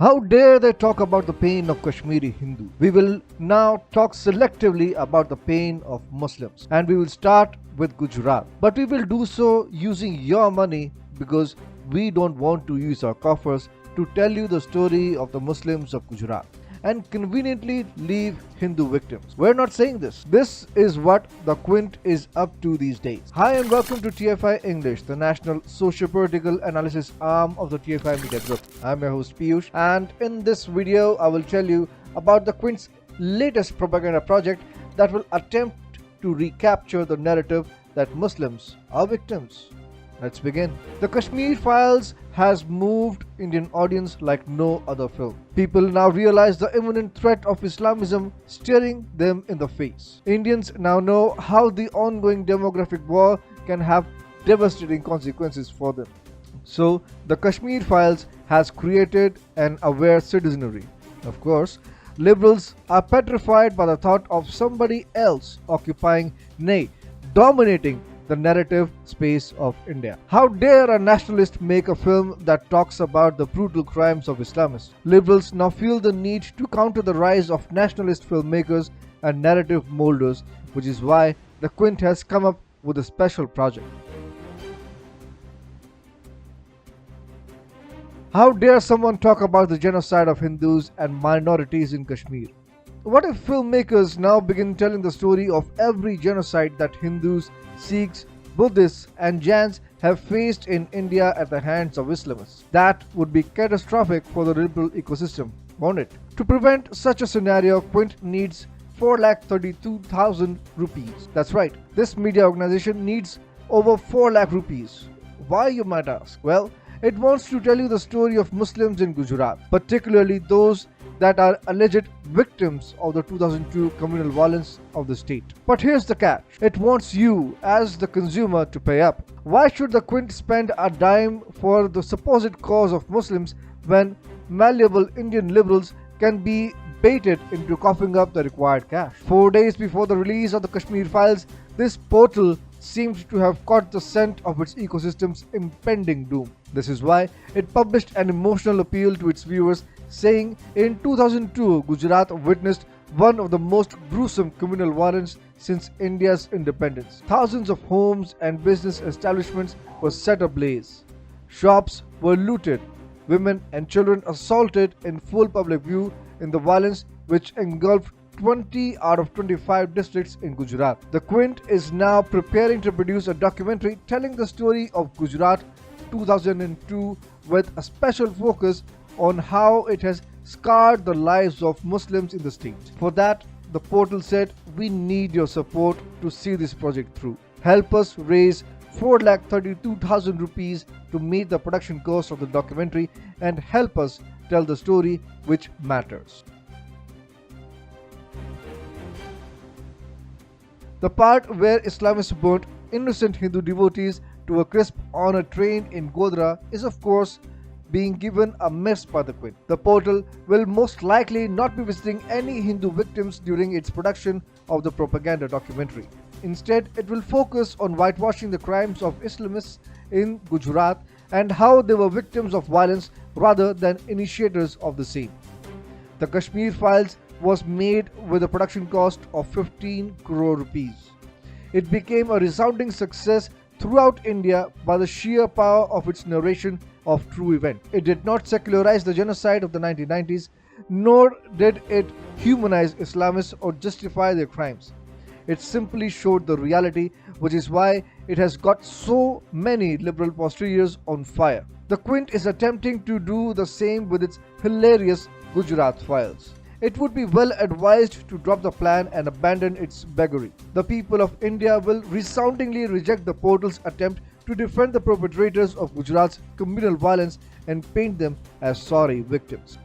How dare they talk about the pain of Kashmiri Hindu? We will now talk selectively about the pain of Muslims, and we will start with Gujarat. But we will do so using your money because we don't want to use our coffers to tell you the story of the Muslims of Gujarat and conveniently leave Hindu victims. We're not saying this. This is what the Quint is up to these days. Hi and welcome to TFI English, the national socio-political analysis arm of the TFI Media Group. I'm your host Piyush, and in this video I will tell you about the Quint's latest propaganda project that will attempt to recapture the narrative that Muslims are victims. Let's begin. The Kashmir Files has moved Indian audience like no other film. People now realize the imminent threat of Islamism staring them in the face. Indians now know how the ongoing demographic war can have devastating consequences for them. So, the Kashmir Files has created an aware citizenry. Of course, liberals are petrified by the thought of somebody else occupying, nay, dominating the narrative space of India. How dare a nationalist make a film that talks about the brutal crimes of Islamists? Liberals now feel the need to counter the rise of nationalist filmmakers and narrative molders, which is why the Quint has come up with a special project. How dare someone talk about the genocide of Hindus and minorities in Kashmir? What if filmmakers now begin telling the story of every genocide that Hindus, Sikhs, Buddhists and Jains have faced in India at the hands of Islamists? That would be catastrophic for the liberal ecosystem, won't it? To prevent such a scenario, Quint needs 4,32,000 rupees. That's right, this media organization needs over 4 lakh rupees. Why, you might ask? Well, it wants to tell you the story of Muslims in Gujarat, particularly those that are alleged victims of the 2002 communal violence of the state. But here's the catch. It wants you, as the consumer, to pay up. Why should the Quint spend a dime for the supposed cause of Muslims when malleable Indian liberals can be baited into coughing up the required cash? 4 days before the release of the Kashmir Files, this portal seemed to have caught the scent of its ecosystem's impending doom. This is why it published an emotional appeal to its viewers, saying in 2002 Gujarat witnessed one of the most gruesome communal violence since India's independence. Thousands of homes and business establishments were set ablaze. Shops were looted, women and children assaulted in full public view in the violence which engulfed 20 out of 25 districts in Gujarat. The Quint is now preparing to produce a documentary telling the story of Gujarat 2002 with a special focus on how it has scarred the lives of Muslims in the state. For that, the portal said, we need your support to see this project through. Help us raise 4,32,000 rupees to meet the production cost of the documentary and help us tell the story which matters. The part where Islamists burnt innocent Hindu devotees to a crisp on a train in Godhra is of course being given a miss by the Quint. The portal will most likely not be visiting any Hindu victims during its production of the propaganda documentary. Instead, it will focus on whitewashing the crimes of Islamists in Gujarat and how they were victims of violence rather than initiators of the same. The Kashmir Files was made with a production cost of 15 crore rupees. It became a resounding success throughout India by the sheer power of its narration of true event. It did not secularize the genocide of the 1990s, nor did it humanize Islamists or justify their crimes. It simply showed the reality, which is why it has got so many liberal posteriors on fire. The Quint is attempting to do the same with its hilarious Gujarat Files. It would be well advised to drop the plan and abandon its beggary. The people of India will resoundingly reject the portal's attempt to defend the perpetrators of Gujarat's communal violence and paint them as sorry victims.